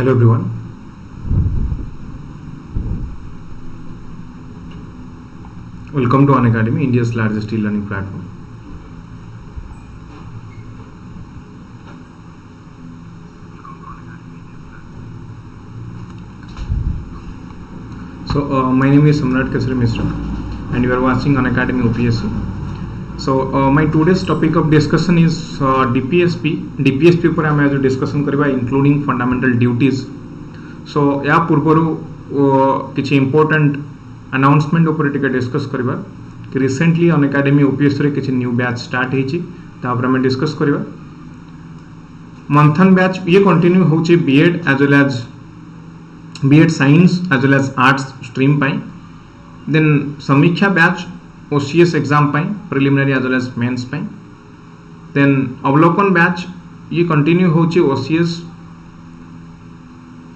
Hello everyone. Welcome to Unacademy, India's largest e-learning platform. So my name is Samrat Keshari Mishra and you are watching Unacademy OPSC. So my today's topic of discussion is DPSP. DPSP पर आमे आज discussion करिबा including fundamental duties. So या पूर्वरु किछि important announcement ऊपर टिके discuss करिबा कि recently Unacademy OPSC रे किछि new batch start हेछि तापर आमे discuss करिबा. मंथन batch ये continue होछि B.Ed as well as B.Ed Science as well as Arts stream पाई. Then समीक्षा batch OCS exam पाई preliminary as well as mains पाई. Then अवलोकन batch ये continue होची OCS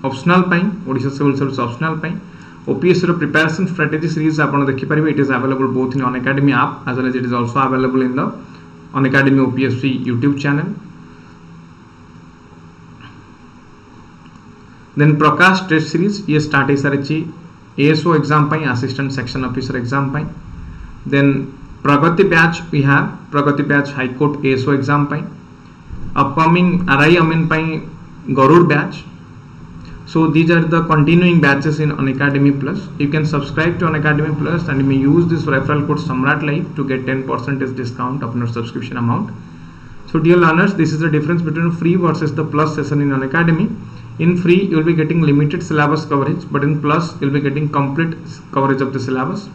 optional पाई ओडिशा civil service optional पाई. OPSC रो preparation strategy series आपण देखि परिबे. It is available both in Unacademy app as well as it is also available in the Unacademy OPSC YouTube channel. Then Prakash test series ये start hey सारिची ASO exam pi assistant section officer exam pi. Then Pragati batch we have Pragati batch High Court ASO exam pai. Upcoming RI Amin pai Garud batch. So these are the continuing batches in Unacademy Plus. You can subscribe to Unacademy Plus and you may use this referral code Samrat Live to get 10% discount of your subscription amount. So dear learners, this is the difference between free versus the plus session in Unacademy. In free you will be getting limited syllabus coverage, but in plus you will be getting complete coverage of the syllabus.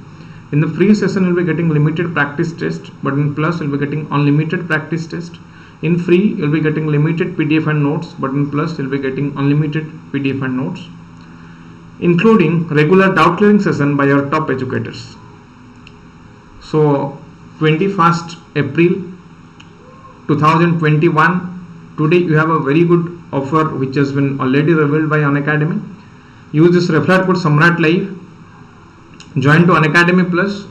In the free session, you will be getting limited practice test, but in plus, you will be getting unlimited practice test. In free, you will be getting limited PDF and notes, but in plus, you will be getting unlimited PDF and notes, including regular doubt clearing session by your top educators. So, 21st April 2021, today you have a very good offer which has been already revealed by Unacademy. Use this referral code Samrat Live. Join to Unacademy Plus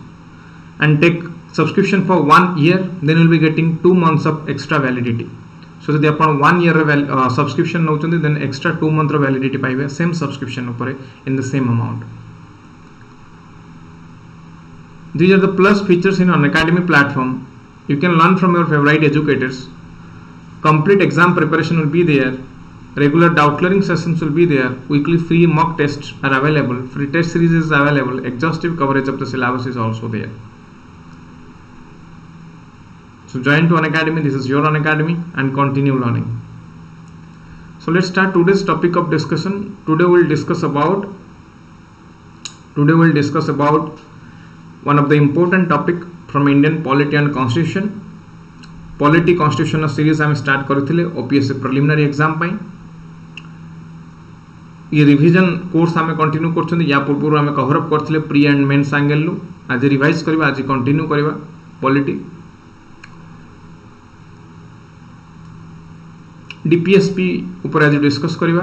and take subscription for 1 year, then you will be getting 2 months of extra validity. So if you have 1 year subscription then extra 2 months of validity पाइबे same subscription in the same amount. These are the plus features in Unacademy platform. You can learn from your favorite educators. Complete exam preparation will be there. Regular doubt clearing sessions will be there. Weekly free mock tests are available. Free test series is available. Exhaustive coverage of the syllabus is also there. So join to Unacademy. This is your Unacademy and continue learning. So let's start today's topic of discussion. Today we'll discuss about one of the important topic from Indian polity and constitution. Polity constitution series I start करिथिले OPSC preliminary exam पाई. ये revision course आमे continue करछन. या पूर्व आमे cover up करथिले pre and mains angle लो. आज revise करबा, आज continue करबा पॉलिटी. डीपीएसपी ऊपर आज डिस्कस करबा.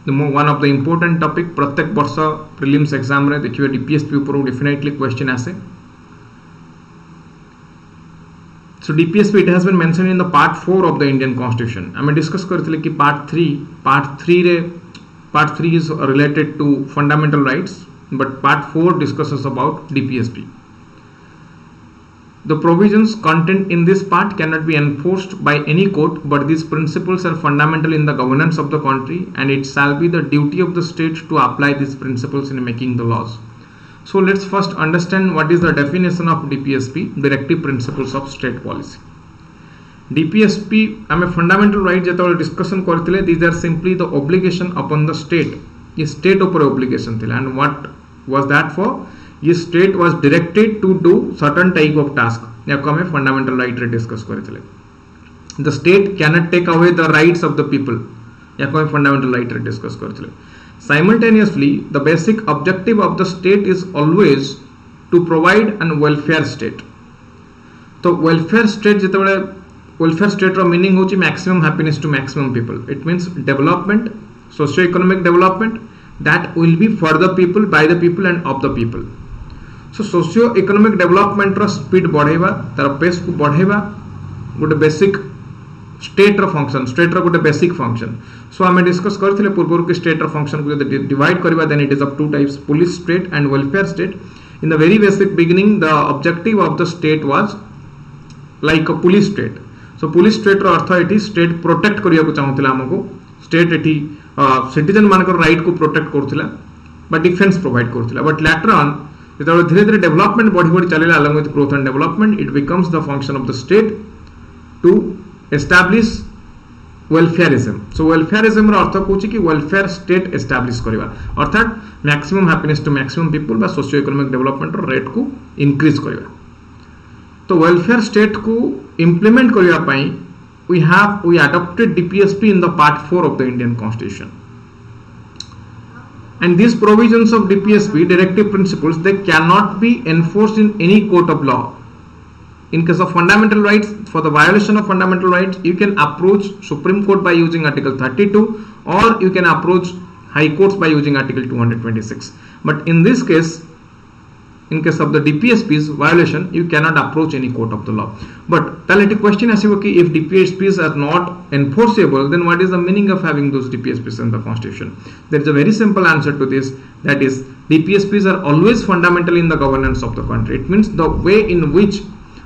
One of the important topic. प्रत्येक वर्ष प्रीलिम्स एग्जाम रे देखिबा डीपीएसपी ऊपर डेफिनेटली क्वेश्चन आसे. So DPSP it has been mentioned in the part 4 of the Indian Constitution. I may discuss करथिले कि part 3 is related to fundamental rights, but part 4 discusses about DPSP. The provisions contained in this part cannot be enforced by any court, but these principles are fundamental in the governance of the country, and it shall be the duty of the state to apply these principles in making the laws. So let's first understand what is the definition of DPSP, Directive Principles of State Policy. DPSP, I mean fundamental rights जेतବେଳେ discussion करथिले, these are simply the obligation upon the state. ये state ऊपर obligation थिला, and what was that for? ये state was directed to do certain type of task. याको हमें fundamental right रे discuss करथिले. The state cannot take away the rights of the people. याको हमें fundamental right रे discuss करथिले. Simultaneously, the basic objective of the state is always to provide an welfare state. So welfare state जेतବେଳେ welfare state row meaning होची maximum happiness to maximum people. It means development, socio-economic development that will be for the people, by the people and of the people. So socio-economic development row speed बढ़ेबा, तार pace को बढ़ेबा, गोटे basic state रो function state रो गोटे basic function so आम discuss करथिले पूर्व कि स्टेट रो फंक्शन को जदि डिवाइड करबा then it is of two types police state and welfare state in the very basic beginning the objective of the state was like a police state so police state रो अर्थ एठी state protect करिया को चाहुतिला हमको state एठी citizen मानकर right को protect करथिला बट डिफेंस प्रोवाइड करथिला बट लेटर ऑन जेतबे धीरे धीरे डेवलपमेंट बढ़ी बढ़ी चलेला along with growth and development it becomes the function of the state to establish welfareism so welfareism रो अर्थ कोची कि welfare state establish करबा अर्थात maximum happiness to maximum people बा सोशियो इकोनॉमिक डेवलपमेंट रो रेट को इंक्रीज करबा तो welfare state को implement करबा पई we adopted DPSP in the part 4 of the Indian Constitution. And these provisions of DPSP directive principles they cannot be enforced in any court of law. In case of fundamental rights, for the violation of fundamental rights, you can approach Supreme Court by using Article 32 or you can approach High Courts by using Article 226. But in this case, in case of the DPSP's violation, you cannot approach any court of the law. But the question is if DPSPs are not enforceable, then what is the meaning of having those DPSPs in the Constitution? There is a very simple answer to this. That is, DPSPs are always fundamental in the governance of the country. It means the way in which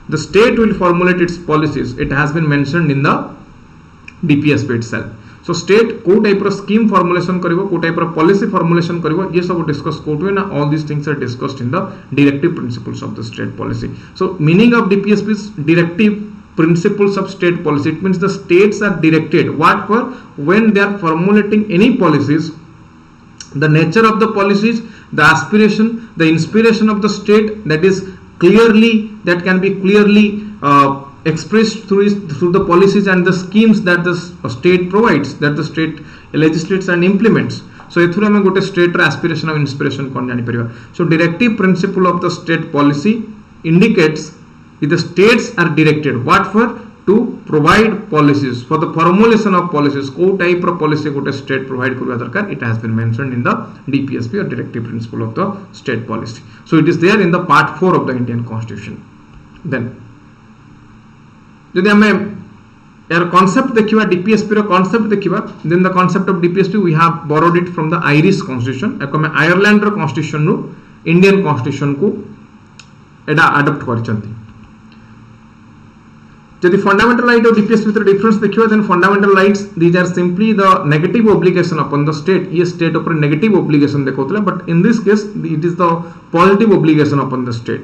the state will formulate its policies, it has been mentioned in the DPSP itself. So state को type of scheme formulation करिवो को type of policy formulation करिवो ये सब discuss coat हुए ना all these things are discussed in the directive principles of the state policy. So meaning of DPSP is directive principles of state policy. It means the states are directed what for when they are formulating any policies, the nature of the policies, the aspiration, the inspiration of the state that is clearly that can be clearly expressed through the policies and the schemes that the state provides, that the state legislates and implements. So ethuru ame gote state ro aspiration and inspiration kon jani pariba. So directive principle of the state policy indicates that the states are directed what for to provide policies, for the formulation of policies ko type of policy gote state provide karwa darkar. It has been mentioned in the DPSP or directive principle of the state policy. So it is there in the part 4 of the Indian Constitution. Then जदि आम यार concept देखिबा DPSP रो concept देखिबा then the concept of DPSP we have borrowed it from the Irish constitution एको में Ireland रो constitution नु इंडियन कॉन्स्टिट्यूशन को एडा अडॉप्ट करचंती जदि फंडामेंटल राइट और डीपीएसपी रो डिफरेंस देखिबा then fundamental rights these are simply the negative obligation upon the state ये स्टेट ऊपर नेगेटिव ऑब्लिगेशन देखौतला but in this case it is the positive obligation upon the state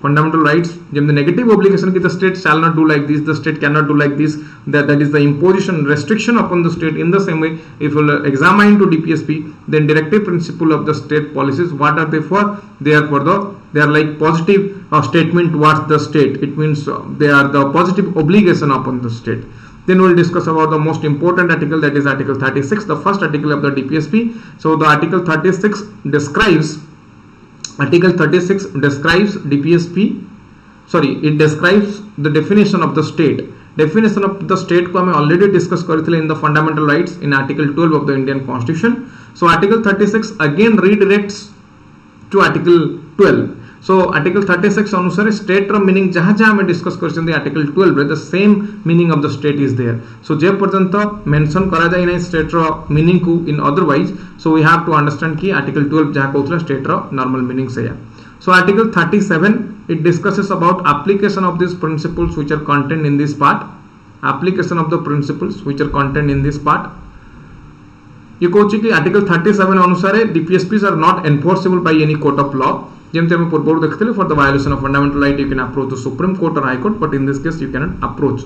fundamental rights the negative obligation ki the state shall not do like this, the state cannot do like this, that is the imposition restriction upon the state. In the same way, if you examine to DPSP, then directive principle of the state policies, what are they for? They are like positive statement towards the state. It means they are the positive obligation upon the state. Then we will discuss about the most important article, that is Article 36, the first article of the DPSP. So the Article 36 describes DPSP, it describes the definition of the state. Definition of the state को हमें already discuss करथिले in the fundamental rights in Article 12 of the Indian Constitution. So Article 36 again redirects to Article 12. So Article 36 अनुसार state रो meaning जहाँ जहाँ हमें discuss करछन्ते Article 12 रे the same meaning of the state is there. So जे पर्यंत mention करा जाय नै state रो meaning को in otherwise, so we have to understand कि Article 12 जहाँ कहउतला state रो normal meaning से या. So Article 37 it discusses about application of these principles which are contained in this part. Application of the principles which are contained in this part. ये कहउछि कि Article 37 अनुसार DPSPs are not enforceable by any court of law. जेमते हम पूर्व देखथिले for the violation of fundamental right you can approach the Supreme Court or High Court, but in this case you cannot approach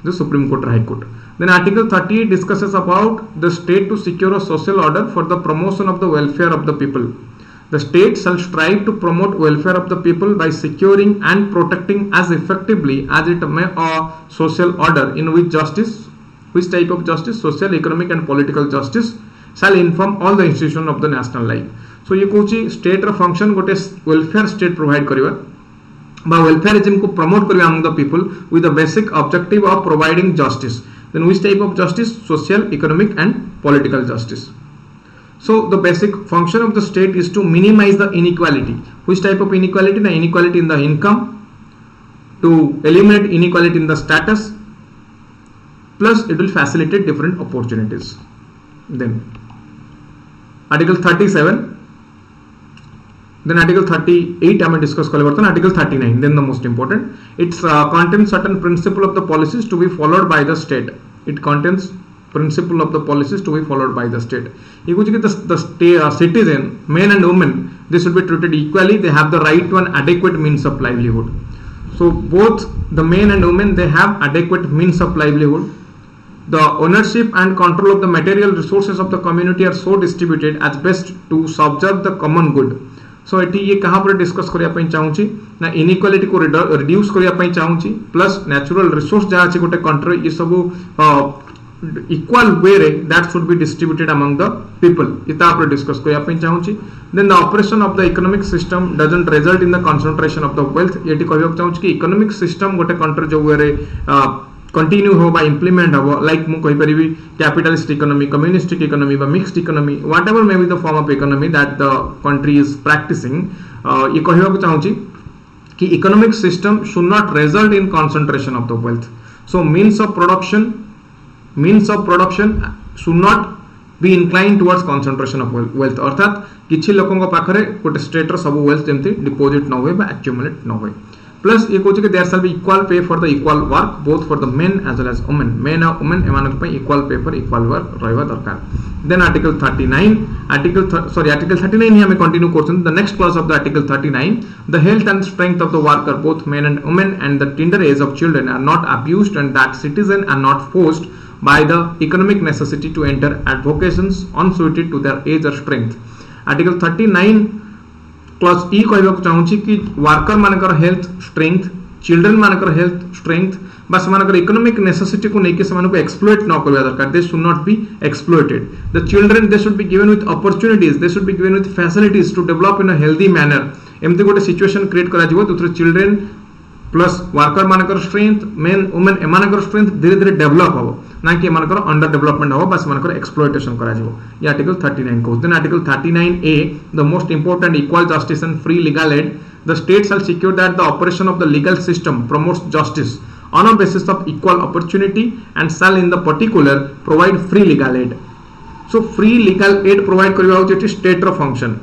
the Supreme Court or High Court. Then Article 38 discusses about the state to secure a social order for the promotion of the welfare of the people. The state shall strive to promote welfare of the people by securing and protecting as effectively as it may a social order in which which type of justice, social, economic and political justice shall inform all the institutions of the national life. So ये कोची state रो function गोटे welfare state provide करिवा बा welfarism को promote करिवा among the people with the basic objective of providing justice. Then which type of justice? Social, economic and political justice. So the basic function of the state is to minimize the inequality. Which type of inequality? The inequality in the income, to eliminate inequality in the status, plus it will facilitate different opportunities. Then Article 37, then Article 38 I am discuss kale. Article 39, then the most important, it contains certain principle of the policies to be followed by the state. It contains principle of the policies to be followed by the state. The citizen, men and women, they should be treated equally. They have the right to an adequate means of livelihood. So both the men and women, they have adequate means of livelihood. The ownership and control of the material resources of the community are so distributed as best to subserve the common good. So eighty ये कहाँ पर discuss करिया पई चाहूची ना inequality को reduce करिया पई चाहूची प्लस नेचुरल रिसोर्स जहाँ अच्छे गोटे कंट्री ये सब इक्वल वे रे that should be distributed among the people इता पर डिस्कस करिया पई चाहूची then the operation of the economic system doesn't result in the concentration of the wealth एटी कहबो चाहूची कि इकोनॉमिक सिस्टम गोटे कंट्री जो वे रे कंटिन्यू हो बा इम्प्लीमेंट हो लाइक मु कहि परिबी कैपिटलिस्ट इकोनॉमी कम्युनिस्टिक इकोनॉमी बा mixed economy whatever may be the form of economy that the country is practicing ये कहबो चाहूची कि economic system should not result in concentration of the wealth so means of production should not be incline towards concentration of wealth अर्थात किछि लोकन पाखरे गोटे state रो सब वेल्थ जेमति डिपॉजिट न होय बा एक्युमुलेट न होय प्लस ये कहूँ कि there shall be equal pay for the equal work both for the men as well as women men और वुमेन एमानक pay equal pay for equal work रहबा दरकार देन आर्टिकल 39 आर्टिकल 39 ही हमें कंटिन्यू करछन the next clause of the article 39 the health and strength of the worker both men and women and the tender age of children are not abused and that citizen are not forced by the economic necessity to enter advocations unsuited to their age or strength. Article 39 clause ई कहबाक चाहूची कि worker मानकर health strength children मानकर health strength बा समानकर economic necessity को लेके समानको exploit न करबा दरकार they should not be exploited the children they should be given with opportunities they should be given with facilities to develop in a healthy manner एमती गोटे situation create करा जिवो तो चिल्ड्रन प्लस वर्कर मानकर strength men women एमानकर strength धीरे धीरे develop हो ना कि एमानकर अंडर डेवलपमेंट हो बस मानकर एक्सप्लॉइटेशन करा जिवो ये आर्टिकल 39 को then article 39A the most important equal justice and free legal aid the state shall secure that the operation of the legal system promotes justice on a basis of equal opportunity and shall in the particular provide free legal aid so free legal aid provide करबा होची state रो function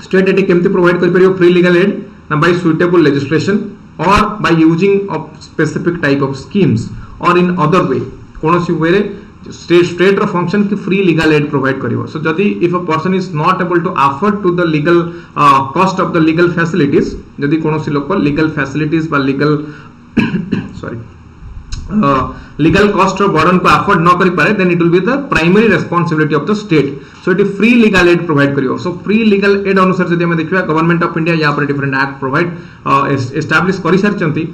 state एटी केमती provide कर परियो free legal aid ना by suitable legislation or by using of specific type of schemes or in other way कोनोसी वे रे स्टेट रो फंक्शन की फ्री लीगल एड प्रोवाइड करिवो सो जदी if a person is not able to afford to the legal cost of the legal facilities जदी कोनोसी लोक लीगल फैसिलिटीज बा लीगल सॉरी लीगल कॉस्ट और बर्डन को अफोर्ड न करि पारे then it will be the primary responsibility of the state so it free legal aid provide करियो सो फ्री लीगल एड अनुसार जदी हम देखिबा गवर्नमेंट ऑफ इंडिया या पर डिफरेंट एक्ट प्रोवाइड एस्टैब्लिश करि सारचंती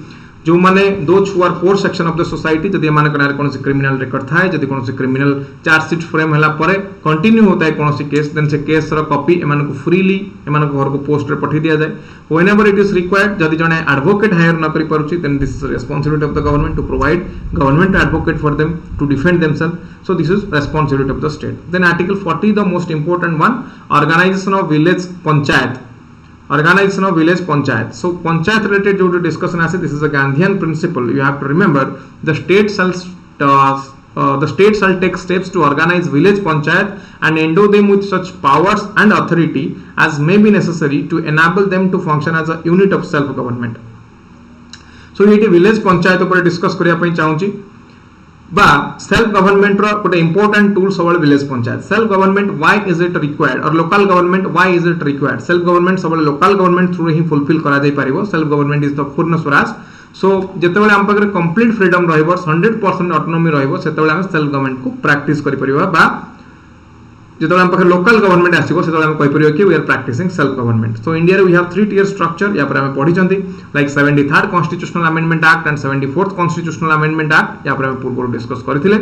जो माने दो छुआर poor section of the society जदी मान कनार कोनोसी क्रिमिनल रिकॉर्ड थाए जदी कोनोसी क्रिमिनल चार्जशीट फ्रेम हला परे कंटिन्यू होता है कोनोसी केस देन से केस रो कॉपी एमान को फ्रीली एमान को घर को पोस्ट रे पठी दिया जाए व्हेनेवर इट इज रिक्वायर्ड जदी जने एडवोकेट हायर न करि परुची then this is responsibility of the government to provide government advocate for them to defend themselves so this is responsibility of the state then article 40 the most important one organisation of village panchayat organization of village panchayat so panchayat related जो discussion आसे this is a Gandhian principle you have to remember the state shall take steps to organize village panchayat and endow them with such powers and authority as may be necessary to enable them to function as a unit of self government so ये village panchayat ऊपर discuss करिया पई चाहूची बा self government रो गोटे important tool सबल village panchayat self government why is it required और local government why is it required self government सबल लोकल गवर्नमेंट थ्रू ही फुलफिल करा जाय परिबो self government is the Purna Swaraj so जेतेबेले हम पाखरे कंप्लीट फ्रीडम रहइबो 100% ऑटोनॉमी रहइबो सेतेबेले हम सेल्फ गवर्नमेंट को प्रैक्टिस करि परिबो बा जेतेबेले हम पाखरे लोकल गवर्नमेंट आसीबो सेतेबेले हम कहि परिबो कि we are practising self government so India रे वी हैव 3 tier स्ट्रक्चर या पर हम पढी चंती like 73rd constitutional amendment act and 74th constitutional amendment act या पर हम पूर्व डिस्कस करथिले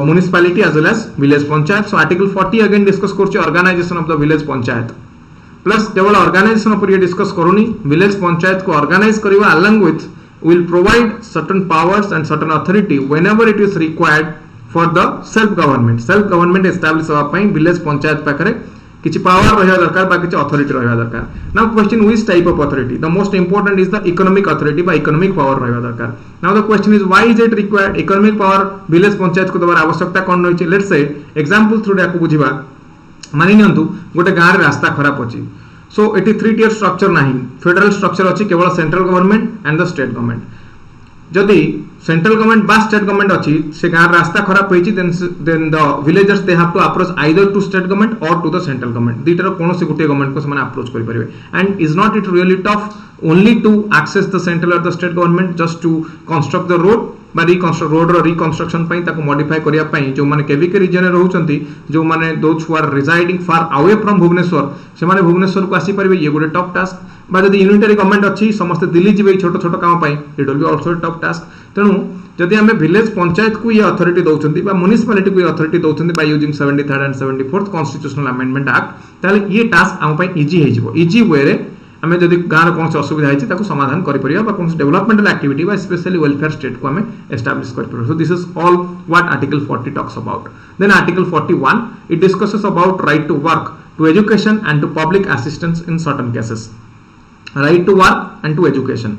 municipality as well as village panchayat so article 40 again discuss करछि organisation of the village panchayat plus केवल ऑर्गेनाइजेशन ऊपर ये डिस्कस करूनी विलेज पंचायत को ऑर्गेनाइज करबा along with will provide certain powers and certain authority whenever it is required for the self government establish haba pai village panchayat pakare किछि power रहया दरकार बा किछि अथॉरिटी रहया दरकार. Now question which type of authority? The most important is the economic authority बा economic power रहया दरकार. Now the question is why is it required? Economic power village panchayat को दबार आवश्यकता कोन रहिछि? Let's say example through याको बुझिबा. मानि नियंतु गोटे गाँ रे रास्ता खराब अछि. सो एटी 3 tier structure नाही. फेडरल स्ट्रक्चर अछि केवल central government and the state government. जदि सेंट्रल गवर्नमेंट बा स्टेट गवर्नमेंट अछि से गाँ रास्ता खराब होइछि then the villagers they have to approach either to state government और टू द सेंट्रल गवर्नमेंट. दीटर कोनोसी गुटे गवर्नमेंट को समान अप्रोच करि परिबे. And is not it really tough only to access the central और the state government just to construct the road बा रिकंस्ट्रक्ट रोड रो रिकंस्ट्रक्शन पई ताको मॉडिफाई करिया पई जो माने केवीके रीजन रे रहउचंती जो माने those who are residing far away from Bhubaneswar से माने भुवनेश्वर को आसी परिबे. ये गोटे टफ टास्क. बा जदि यूनिटरी गवर्नमेंट अछि समस्त दिल्ली जिबे छोट छोट काम पई it will be also tough task. तेनु जदि हमें विलेज पंचायत को ये अथॉरिटी दउचंती बा म्युनिसिपैलिटी को ये अथॉरिटी दउचंती by using 73rd and 74th constitutional amendment act ताले ये टास्क हम पई इजी हे जिवो. इजी वे रे हमें जदि गाँव कौन असुविधा है ताको समाधान करि परिया बा कौन डेवलपमेंटल एक्टिविटी बा स्पेशली वेलफेयर स्टेट को हमें एस्टैब्लिश करि परिया. So this is all what article 40 talks about. Then article 41 it discusses about right to work, to education and to public assistance in certain cases. Right to work and to education.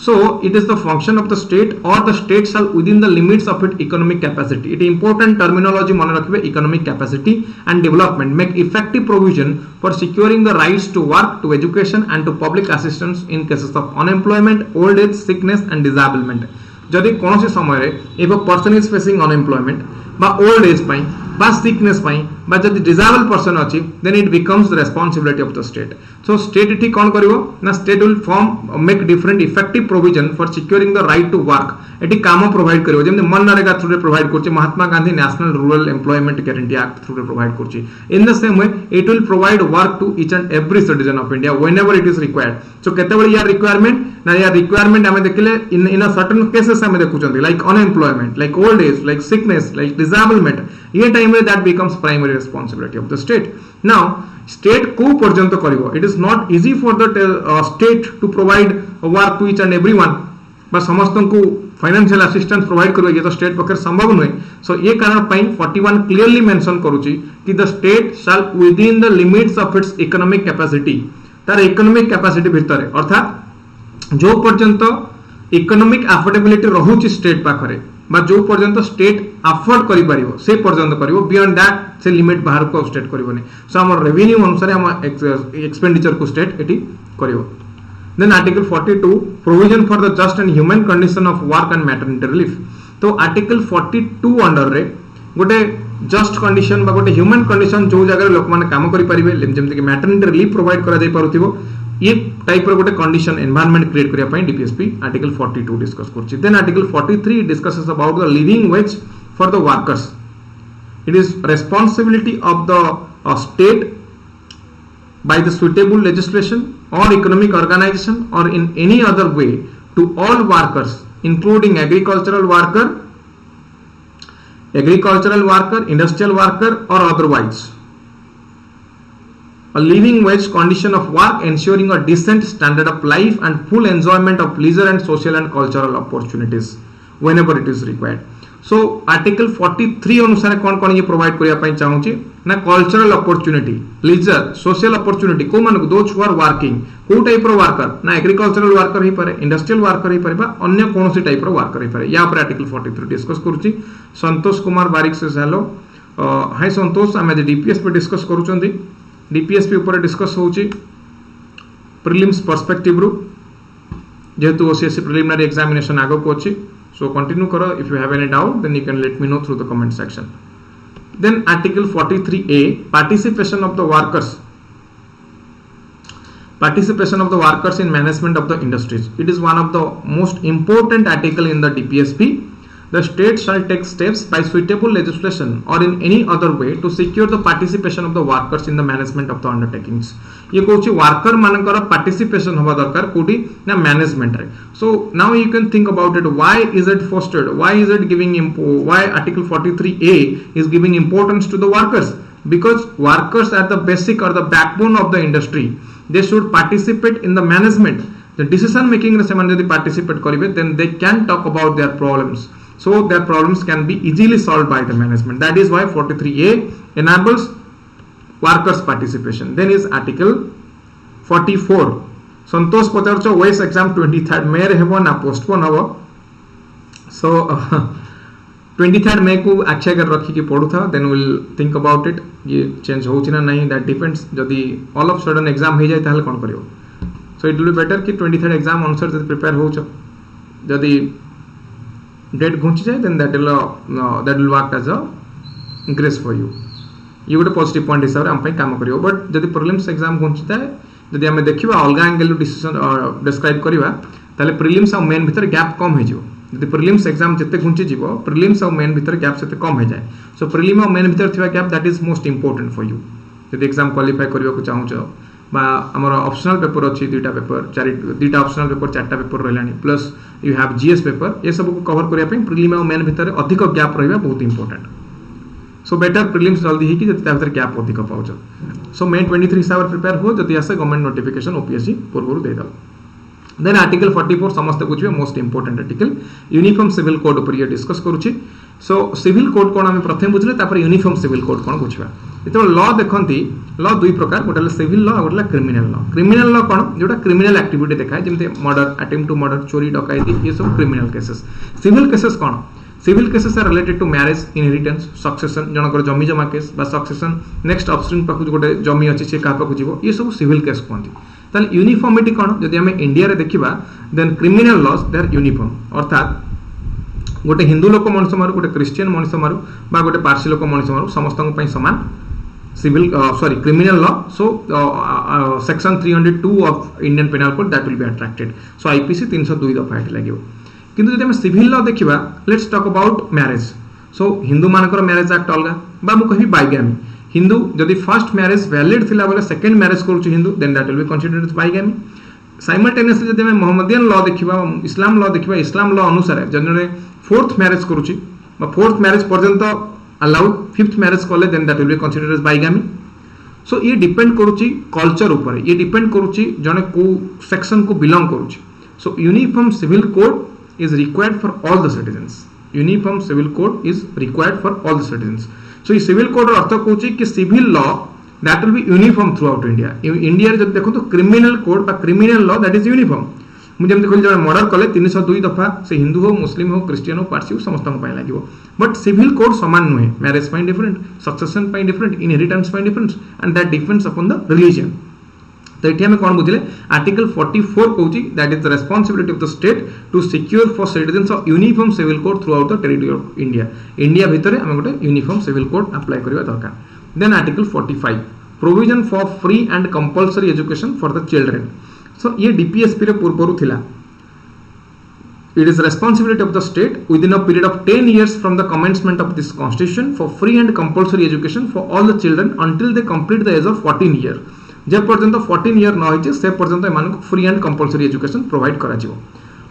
So it is the function of the state or the state shall within the limits of its economic capacity. It is important terminology मन रखिबे. Economic capacity and development make effective provision for securing the rights to work, to education and to public assistance in cases of unemployment, old age, sickness and disablement. जदि कोनोसी समय रे if a person is facing unemployment बा old age पई बा sickness पई बा जदि disabled person अछि then it becomes the responsibility of the state. So state इठी कोन करिवो ना state will make different effective provision for securing the right to work. एठी काम प्रोवाइड करिवो जेमि मनरेगा थ्रू रे प्रोवाइड करछि, Mahatma Gandhi national rural employment guarantee act through रे provide करछि. In the same way it will provide work to each and every citizen of India whenever it is required. So केतेबेले या requirement ना या requirement हमें देखिले in a certain cases हमें देखुचंती like unemployment, like old age, like sickness, like disablement. ये time रे that becomes primary responsibility of the state. Now state को पर्यंत करिवो. It is not easy for the state to provide work to each and everyone. बस समस्तन को financial assistance provide करिवो ये तो state पक्षर संभव नय. सो ये कारण पई 41 क्लियरली मेंशन करूची कि the state shell within the limits of its economic capacity. तार इकोनॉमिक कैपेसिटी भितर अर्थात जो पर्यंत इकोनॉमिक अफोर्डेबिलिटी रहउची स्टेट पाखरे बा जो पर्यंत स्टेट अफोर्ड करि परिवो से पर्यंत करिवो. बियॉन्ड दैट से लिमिट बाहर को स्टेट करिवोनी. सो हमर रेवेन्यू अनुसार हम एक्सपेंडिचर को state eighty करिवो. Then article 42 provision for the just and human condition of work and maternity relief. तो article 42 अंडर रे गोटे जस्ट कंडीशन बा गोटे ह्यूमन कंडीशन जो जगह लोक माने काम करि परिबे जेमति कि मैटरनिटी रिलीफ प्रोवाइड करा जाय पारुथिबो ये टाइप रो गोटे कंडीशन एनवायरनमेंट क्रिएट करिया पई डीपीएसपी आर्टिकल 42 डिस्कस करछि. Then article 43 discusses about the living wage for the workers. It is responsibility of the state by the suitable legislation or economic organization or in any other way to all workers including agricultural worker, industrial worker or otherwise a living wage condition of work ensuring a decent standard of life and full enjoyment of leisure and social and cultural opportunities whenever it is required. So article 43 अनुसार कौन कौन ये provide करिया पई चाहूची ना cultural opportunity, leisure, social opportunity को माने दोज हु आर वर्किंग को टाइप रो वर्कर ना एग्रीकल्चरल वर्कर ही पारे, इंडस्ट्रियल वर्कर ही पारे बा अन्य कोनोसी टाइप रो वर्कर ही पारे. या पर आर्टिकल 43 डिस्कस करूची. संतोष कुमार बारिक से हेलो. हाय संतोष, आमे डीपीएसपी डिस्कस करूचंदी. डीपीएसपी ऊपर डिस्कस होची प्रीलिम्स पर्सपेक्टिव रो जेतु ओसीएससी प्रिलिमिनरी एग्जामिनेशन आगो को अछि. So continue karo. If you have any doubt then you can let me know through the comment section. Then article 43A participation of the workers. Participation of the workers in management of the industries. It is one of the most important article in the DPSP. The state shall take steps by suitable legislation or in any other way to secure the participation of the workers in the management of the undertakings. ये Kochi worker मानकर participation होबा दरकार कोटी ना management रे. So now you can think about it. Why is it fostered? Why is it giving why article 43A is giving importance to the workers? Because workers are the basic or the backbone of the industry. They should participate in the management. The decision making रे सेमान जदी participate करिवे then they can talk about their problems. So their problems can be easily solved by the management. That is why 43A enables workers participation. Then is article 44. Santosh Pachar OAS exam 23rd May रे हेबो ना postpone हबो. So 23rd May को आख्या कर रखी कि पढ़ु था, then we'll think about it. ये चेंज होछि ना नहीं, that depends. जदि all of sudden exam हो जाय ताहले कोन करियो. So it will be better कि 23rd exam अनुसार जदि prepare हो छ, जदि डेट घुंची जाए then that will work as a grace for you. ये गोटे पॉजिटिव पॉइंट हिसाब से हम पे काम करियो. बट जदि प्रीलिम्स एग्जाम घुंचीता है, जदि हमें देखिबा अलगा एंगल डिसीजन डिस्क्राइब करिबा ताले प्रीलिम्स और मेन भीतर गैप कम हो जिवो. जदि प्रीलिम्स एग्जाम जते घुंची जिवो, प्रीलिम्स और मेन भीतर गैप सेते कम हो जाए. सो प्रीलिम और मेन भीतर थिबा gap that is most important for you. जदि एग्जाम क्वालिफाई करियो को चाहू छ बा हमर ऑप्शनल पेपर अछि, दुईटा पेपर दुईटा ऑप्शनल पेपर, चारटा पेपर रहलानी, plus you have GS paper, ये सब को कवर करिया पे प्रीलिम और मेन भीतर अधिक गैप रहबा बहुत इंपोर्टेंट. सो बेटर प्रीलिम्स जल्दी ही कि जति ता भीतर गैप अधिक पाउछ. सो मे 23 हिसाब से प्रिपेयर हो, जति आसे गवर्नमेंट नोटिफिकेशन ओपीएससी पूर्व दे दल. देन आर्टिकल 44 समस्त बुझिबे most important article. Uniform civil code ऊपर ये डिस्कस करूची. सो सिविल कोड कोन हम प्रथम बुझले, तापर यूनिफॉर्म सिविल कोड कोन बुझबा. एतो लॉ देखंती, लॉ दुई प्रकार, गोटे सिविल लॉ, गोटे क्रिमिनल लॉ. क्रिमिनल लॉ कोन, जोटा क्रिमिनल एक्टिविटी देखाय, जेमते मर्डर, अटेम्प्ट टू मर्डर, चोरी, डकैती, ये सब क्रिमिनल केसेस. सिविल केसेस कोन, civil cases are related to marriage, inheritance, succession, जनकर जमी जमा केस बा सक्सेशन, नेक्स्ट अपस्ट्रीम पाखु गोटे जमी अछि से का पाखु जीवो, ये सब सिविल केस कहंती. ताल यूनिफॉर्मिटी कोन, जदि हमें इंडिया रे देखिबा then criminal laws they are uniform. अर्थात गोटे हिंदू लोक मनुष्य मारू, गोटे क्रिश्चियन मनुष्य मारू बा गोटे पारसी लोक मनुष्य मारू, समस्तन पई समान civil criminal law. So section 302 of Indian penal code that will be attracted. So IPC 302 दफा एठी लागियो. किंतु जदि हम सिविल लॉ देखिबा, let's talk about marriage. So Hindu मानकर मैरिज एक्ट अलगा बा मु कहि बाइगामी. हिंदू जदि फर्स्ट मैरिज वैलिड थिला बोले सेकंड मैरिज करूछु Hindu, then that will be considered as bigamy. Simultaneously जदि हम मोहम्मदियन लॉ देखिबा, इस्लाम लॉ देखिबा, इस्लाम लॉ अनुसार जने फोर्थ मैरिज करूछि बा फोर्थ मैरिज पर्यंत अलाउड, फिफ्थ मैरिज कले then that will be considered as bigamy. So ये डिपेंड करूछि कल्चर ऊपर, ये डिपेंड करूछि जने को सेक्शन को बिलोंग करूछि. So uniform civil code is required for all the citizens. Uniform civil code is required for all the citizens. So ये civil code अर्थ कहूछि कि civil law that will be uniform throughout India. India रे जब देखो तो criminal code बा criminal law that is uniform. मुझे हम देखो जब मर्डर कले 302 दफा से हिंदू हो, मुस्लिम हो, क्रिश्चियन हो, पारसी हो, समस्त को पाई लागिवो. बट सिविल कोड समान नुहे. मैरिज पाई डिफरेंट, सक्सेशन पाई डिफरेंट, इनहेरिटेंस पाई different, and that depends upon the religion. तो ये हमें कौन बुझे, आर्टिकल 44 कहूँ that is the responsibility of the state to secure for citizens of uniform civil code throughout the territory of India. India भितर आम गोटे यूनिफॉर्म सिविल कोड अप्लाई करवा दरकार. Then article 45 provision for free and compulsory education for the children. So ये DPSP रे पूर्व थिला. It is responsibility of the state within a period of 10 years from the commencement of this constitution for free and compulsory education for all the children until they complete the age of 14 year. जब पर्यंत 14 year न होइचे से पर्यंत एमान free and compulsory education provide करा जिवो.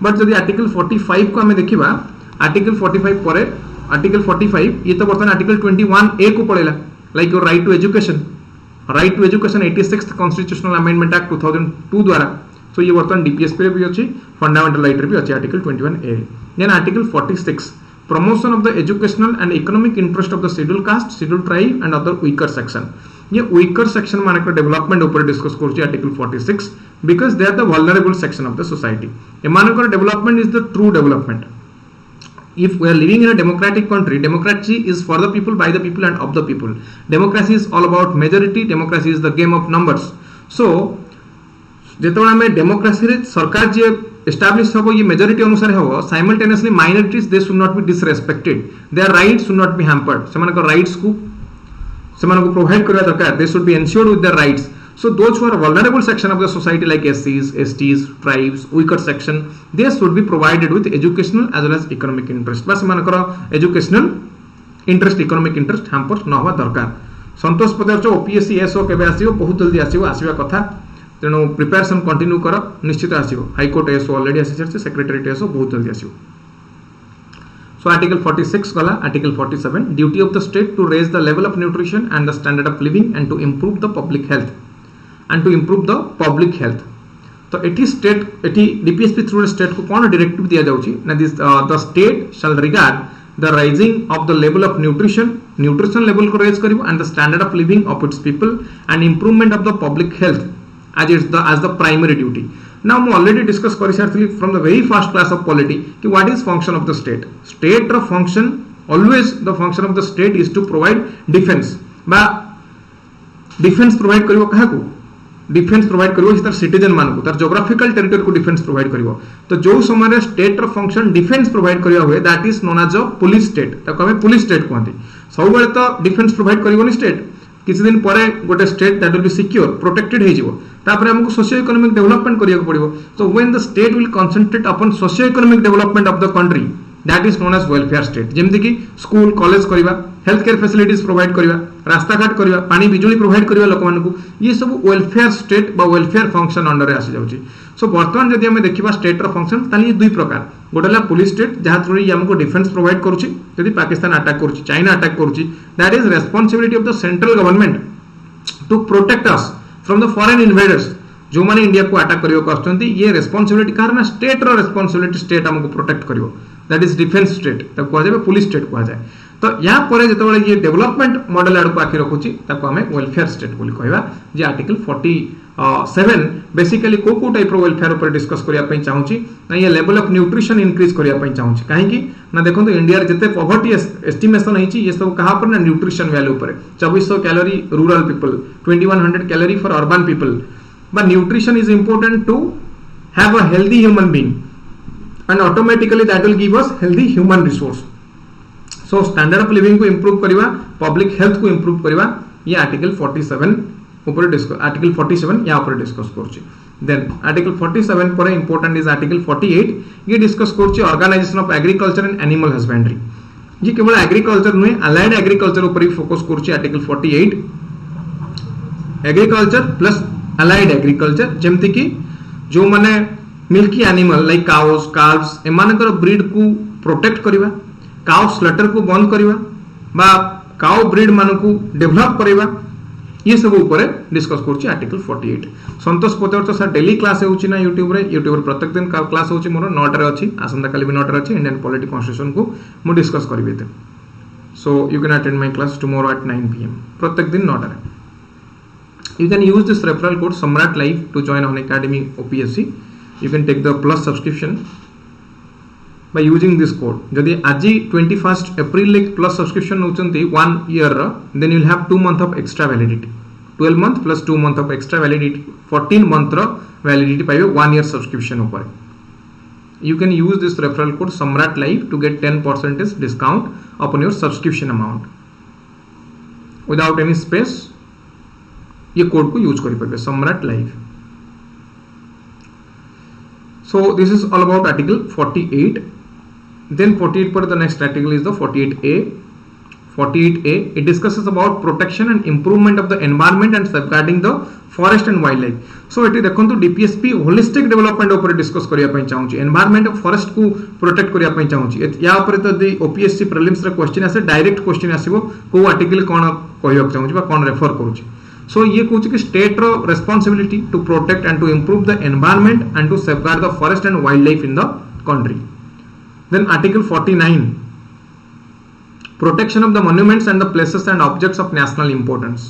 But जदि article 45 को हमें देखिबा, आर्टिकल 45 परे आर्टिकल 45 ये तो बर्तमान आर्टिकल 21A को पड़ेला, like your right to education. Right to education 86th constitutional amendment act 2002 द्वारा. सो ये बर्तमान डीपीएसपी रे भी अछि, फंडामेंटल राइट रे भी अछि article 21A. Then article 46 promotion of the educational and economic interest of the schedule caste, schedule tribe and other weaker section. ये वीकर सेक्शन माने का डेवलपमेंट ऊपर डिस्कस करछि article 46 because they are the vulnerable section of the society. ए माने का development is the true development. If we are living in a democratic country, democracy is for the people, by the people and of the people. Democracy is all about majority, democracy is the game of numbers. So जेतबेला हमें democracy रे सरकार जे establish हबो ये majority अनुसार हबो, simultaneously minorities they should not be disrespected, their rights should not be hampered. सेमान को rights को सेमान को प्रोवाइड करबा दरकार. They should be ensured with their rights. So those who are vulnerable section of the society like SCs, STs, tribes, weaker section, they should be provided with educational as well as economic interest. बस मानकर educational interest, economic interest hamper न हवा दरकार. संतोष पदार्थ OPSC SO केबे आसीबो, बहुत जल्दी आसीबो, आसीबा कथा. तेणु प्रिपरेशन कंटिन्यू कर, निश्चित आसीबो. हाईकोर्ट एसओ ऑलरेडी आसी छे, सेक्रेटरीट एसओ बहुत जल्दी आसीबो. So article 46 gala, article 47 duty of the state to raise the level of nutrition and the standard of living and to improve the public health. तो एटी state एटी DPSP through state को कौन directive दिया जाउची ना, this the state shall regard the raising of the level of nutrition nutrition level को raise करिवो and the standard of living of its people and improvement of the public health as the primary duty. Now I already discuss करि सारथि from the very first class of polity कि what is function of the state. State ର function, always the function of the state is to provide defense बा defence provide करिवो काहाकू, defence provide करिवो तार citizen मानकू, तार जियोग्राफिकल टेरिटरी को डिफेंस प्रोवाइड करिवो. तो जो समय स्टेट रो फंक्शन डिफेंस प्रोवाइड करिया हुए that is known as a police state. ताको हमें पुलिस स्टेट कहते. सब बेले तो डिफेंस प्रोवाइड करिवोनी स्टेट, किसी दिन परे गोटे state that will be secure protected हे जिवो. तापरे हमको सोशियो इकोनॉमिक डेवलपमेंट करिया पड़िवो. तो when the state will concentrate अपन socio economic development of the country that is known as welfare state. जेमति कि स्कूल कॉलेज करिवा, हेल्थ केयर फैसिलिटीज प्रोवाइड करिवा, रास्ता घाट करिवा, पानी बिजुली प्रोवाइड करिवा लोक मानकू, ये सब वेलफेयर स्टेट बा वेलफेयर फंक्शन अंडर आसी जाउची. सो वर्तमान जदि हमें देखिबा स्टेट रो फंक्शन ताली ये दुई प्रकार. गोटेला पुलिस स्टेट जहाँ थ्रू ये हमको डिफेंस प्रोवाइड करूची. यदि पाकिस्तान अटैक करूची, चाइना अटैक करूची, that is responsibility of the central government to protect us from the foreign invaders. जो माने इंडिया को अटैक करियो करछंती, ये रेस्पोंसिबिलिटी कार ना स्टेट रो रेस्पोंसिबिलिटी, स्टेट हमको प्रोटेक्ट करियो, दैट इज डिफेंस स्टेट. ताको कहबे पुलिस स्टेट कहबे. तो यहाँ पर जेतेबेले ये डेवलपमेंट मॉडल आड़ को आखि रखुची ताको हमें वेलफेयर स्टेट बोली कहबा. जे आर्टिकल 47 बेसिकली को टाइप रो वेलफेयर ऊपर डिस्कस करिया पई चाहूची ना. ये लेवल ऑफ न्यूट्रिशन इंक्रीज करिया पई चाहूची. काहे कि ना देखो तो इंडिया रे जते पॉवर्टी एस्टिमेशन होईची ये सब कहा पर ना न्यूट्रिशन वैल्यू ऊपर 2400 calorie rural people, 2100 calorie for urban people. But nutrition is important to have a healthy human being and automatically that will give us healthy human resource. So standard of living को improve करिवा, public health को improve करिवा, ये article 47 ऊपर discuss, article 47 या ऊपर discuss करछि. Then article 47 पर इंपोर्टेंट इज आर्टिकल 48. ये डिस्कस करछि organisation of agriculture and animal husbandry. ये केवल एग्रीकल्चर नुहे, अलाइड एग्रीकल्चर ऊपर ही फोकस करछि article 48. Agriculture plus allied agriculture, जेमति कि जो माने milky animal like cows, calves एमानकर ब्रीड को प्रोटेक्ट करिवा, काउ स्लटर को बंद करिवा बा काउ ब्रीड मानकू डेवलप करिवा, ये सब ऊपर डिस्कस करछि आर्टिकल 48. संतोष पचार सर डेली क्लास होउछि ना यूट्यूब रे प्रत्येक दिन क्लास होउछि मोर 9 रे अछि, आसंता काली भी 9 रे अछि. इंडियन पॉलिटी कॉन्स्टिट्यूशन को मु डिस्कस करबे ते. So you can attend my class tomorrow at 9 PM प्रत्येक दिन 9 रे. You can use this referral code Samrat Live to join Unacademy OPSC. You can take the plus subscription by using this code. जदि आज 21 April like plus subscription होचंती 1 year रा, then you will have 2 month of extra validity. 12 month plus 2 month of extra validity, 14 month रा validity पाइबे 1 year subscription ऊपर. You can use this referral code Samrat Live to get 10% discount upon your subscription amount without any space. ये code को use करि परबे Samrat live. So this is all about article 48. Then 48 पर the next article is the 48A. 48A it discusses about protection and improvement of the environment and safeguarding the forest and wildlife. So eighty देखंतु DPSP holistic development ऊपर discuss करिया पई चाहूची, environment of forest को protect करिया पई चाहूची. या ऊपर तो दी OPSC प्रीलिम्स रे क्वेश्चन आसे, डायरेक्ट क्वेश्चन आसीबो को आर्टिकल कोन कहयक चाहूची बा कोन रेफर करूची. So ये कुछ कि स्टेट रो responsibility to protect and to improve the environment and to safeguard the forest and wildlife in the country. Then article 49, protection of the monuments and the places and objects of national importance.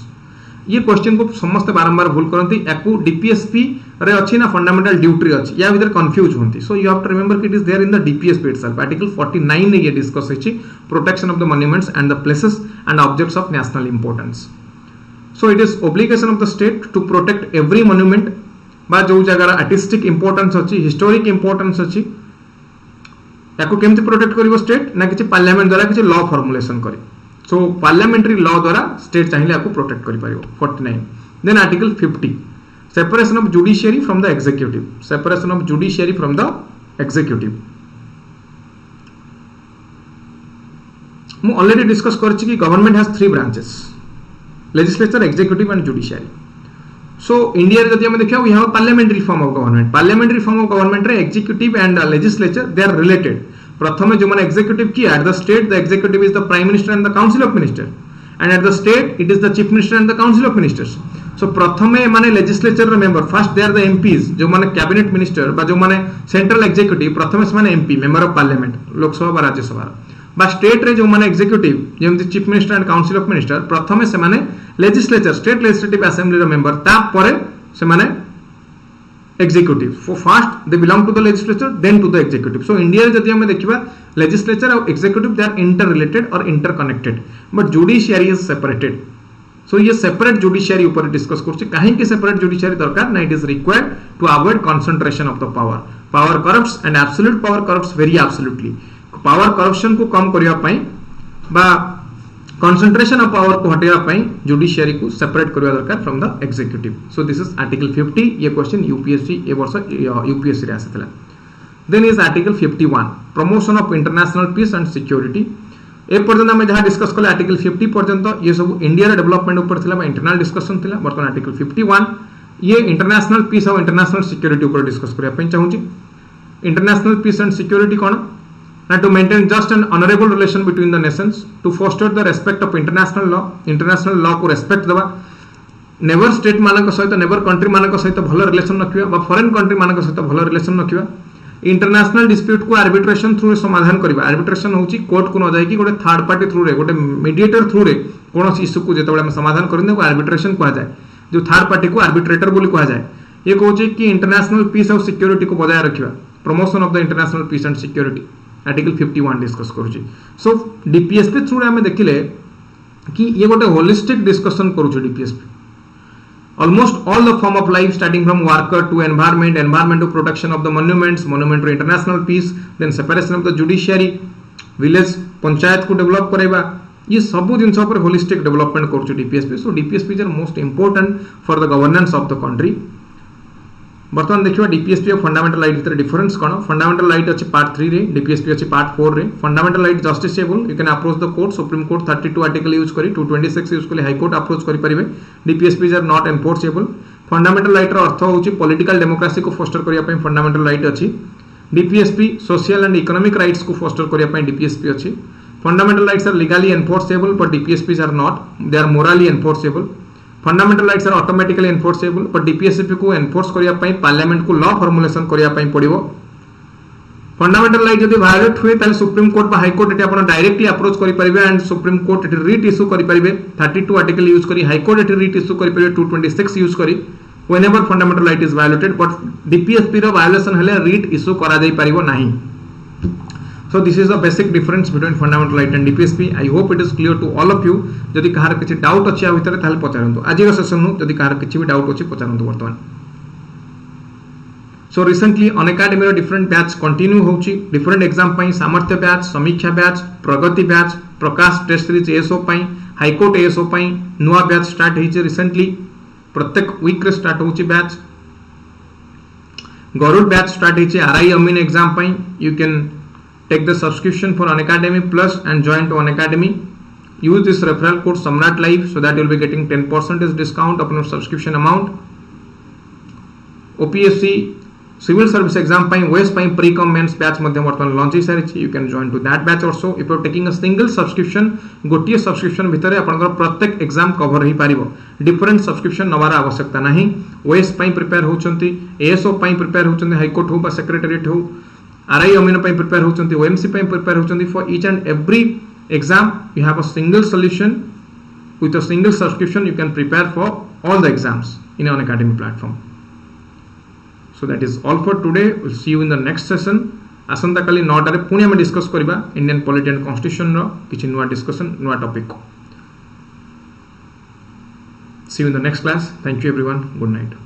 ये question को समस्त बारंबार भूल करंती. याकू DPSP रे अछि ना fundamental duty अछि, या भीतर कंफ्यूज होंती. So you have to remember कि it is there in the DPSP itself. Article 49 ने ये डिस्कस अछि protection of the monuments and the places and objects of national importance. So it is obligation of the state to protect every monument बा जो जगह artistic importance अछि, historic importance अछि, याकू केमति protect करिवो state ना कि पार्लियामेंट द्वारा कि लॉ फॉर्मुलेशन करी. सो पार्लियामेंट्री लॉ द्वारा स्टेट चाहिए याकू प्रोटेक्ट करि परिवो. 49. Then article 50, separation of judiciary from the executive. Separation of judiciary from the executive मु ऑलरेडी डिस्कस करछि कि government has 3 branches, legislature, executive and judiciary. So India रे जदि हम देखियो we have parliamentary form of government. Parliamentary form of government रे executive and legislature they are related. प्रथमे जो माने executive की at the state the executive is the prime minister and the council of minister, and at the state it is the chief minister and the council of ministers. So प्रथमे माने legislature रे member first they are the MPs जो माने cabinet minister बा जो माने central executive प्रथमे से माने MP member of parliament Lok Sabha बा राज्यसभा. बा स्टेट रे जो माने एग्जीक्यूटिव जेमति chief minister and council of minister प्रथमे से माने लेजिस्लेचर स्टेट लेजिस्लेटिव असेंबली रो मेंबर ता परे से माने executive. So first they belong to the legislature, then to the executive. So India रे जदि हमें देखिबा legislature और executive they are interrelated or interconnected, but judiciary is separated. So ये separate judiciary ऊपर डिस्कस करछि काहे कि separate judiciary दरकार ना, it is required to avoid concentration of the power. Power corrupts and absolute power corrupts very absolutely. Power corruption को कम करिया पई बा concentration of power को हटेया पई जुडिशियरी को सेपरेट करवा दरकार from the executive. So this is article 50. ये क्वेश्चन यूपीएससी ए वर्ष यूपीएससी रे आसीतला. Then is article 51 promotion of international peace and security. ए पर्यंत हम जहां डिस्कस करले आर्टिकल 50 पर्यंत ये सब इंडिया रे डेवलपमेंट ऊपर थिला बा इंटरनल डिस्कशन थिला. बर्तमान आर्टिकल 51 ये इंटरनेशनल पीस और इंटरनेशनल सिक्योरिटी ऊपर डिस्कस करया पई चाहूची. इंटरनेशनल पीस एंड सिक्योरिटी कोन ना, to maintain just and honorable relation between the nations, to foster the respect of international law को respect देवा, never state मानक सहित never country मानक सहित भलो relation रखिबा बा foreign country मानक सहित भलो relation रखिबा. international dispute को arbitration through समाधान करिबा. arbitration होची कोर्ट को न जाय कि गोटे थर्ड पार्टी थ्रू रे गोटे मीडिएटर थ्रू रे कोनोसी इश्यू को जेतबेले हम समाधान करिने को arbitration कहा जाय, जो थर्ड पार्टी को arbitrator बोली कहा जाय. ये कहूची कि इंटरनेशनल पीस और सिक्योरिटी को बजाय रखिबा, promotion of the international peace and security article 51 discuss करूची. सो डीपीएसपी थ्रू हमें देखिले कि ये गोटे होलिस्टिक डिस्कशन करूची DPSP. Almost all the form of life starting from worker to environment to protection of the monument to international peace, then separation of the judiciary, village panchayat को develop करैबा, ये सब जिनस पर होलिस्टिक डेवलपमेंट करूची DPSP. So DPSP is most important for the governance of the country. बर्तमान देखिए DPSP और फंडामेंटल राइट भितर डिफरेंस कौन. फंडामेंटल राइट अच्छी पार्ट 3 रे, डीपीएसपी अच्छी पार्ट 4 रे. Fundamental right justiciable, you can approach the court, supreme court 32 article use करी 226 यूज करी हाई कोर्ट अप्रोच करि परिबे. DPSP are not enforceable. Fundamental right रो अर्थ होची पॉलिटिकल डेमोक्रेसी को फोस्टर करिया पई फंडामेंटल राइट अछि. DPSP social and economic rights को फोस्टर करिया पई डीपीएसपी अछि. Fundamental rights are legally enforceable but DPSP are not, they are morally enforceable. Fundamental rights are automatically enforceable but DPSP को enforce करिया पई पार्लियामेंट को law formulation करिया पई पड़िबो. फंडामेंटल राइट जदि वायोलेट हुए ताले सुप्रीम कोर्ट बा हाई कोर्ट एटी आपण डायरेक्टली अप्रोच करि परिबे एंड सुप्रीम कोर्ट एटी रिट इशू करि परिबे. 32 आर्टिकल यूज करी हाई कोर्ट एटी रिट इशू करि परिबे 226 यूज करी whenever fundamental right is violated. But DPSP रो वायोलेशन हेले रिट इशू करा जाई परिबो नाही. So this is the basic difference between fundamental right and DPSP. I hope it is clear to all of you. जदि कहार किछि doubt अछि आ भितर ताले पचारंतु. आज रो सेशन नु जदि कहार किछि भी डाउट अछि पचारंतु वर्तमान. So recently Unacademy रो डिफरेंट बैच कंटिन्यू होउछि. डिफरेंट एग्जाम पई Samarthya batch, Samiksha batch, Pragati batch, Prakash test series ASO पई, हाई कोर्ट एएसओ पई नुवा बैच स्टार्ट हिछि रिसेंटली. प्रत्येक वीक रे स्टार्ट होउछि बैच. गरुड़ बैच स्टार्ट हिछि आरआई अमीन एग्जाम पई. You can take the subscription for Unacademy Plus and join to Unacademy. Use this referral code Samrat Live so that you will be getting 10% discount upon your subscription amount. OPSC civil service exam ପାଇଁ OAS ପାଇଁ pre-com mains batch ମଧ୍ୟ ବର୍ତ୍ତମାନ launch ହେଇ ସାରିଛି. You can join to that batch also. If you are taking a single subscription, ଗୋଟିଏ subscription ଭିତରେ ଆପଣଙ୍କର ପ୍ରତ୍ୟେକ exam cover ହେଇ ପାରିବ. different subscription ନବାର ଆବଶ୍ୟକତା ନାହିଁ. OAS ପାଇଁ prepare होउଛନ୍ତି, ASO ପାଇଁ prepare होउଛନ୍ତି, हाई कोर्ट हो बा सेक्रेटेरिएट हो, आरआई अमीन ପାଇଁ prepare होउଛନ୍ତି, ओएमसी ପାଇଁ prepare होउଛନ୍ତି. for each and every exam you have a single solution. with a single subscription you can prepare for all the exams in an Unacademy platform. So that is all for today. We'll see you in the next session. आसंता काली 9 टारे पुणी हम discuss करबा Indian polity and constitution रो किछि नुवा discussion नुवा topic. See you in the next class. Thank you everyone. Good night.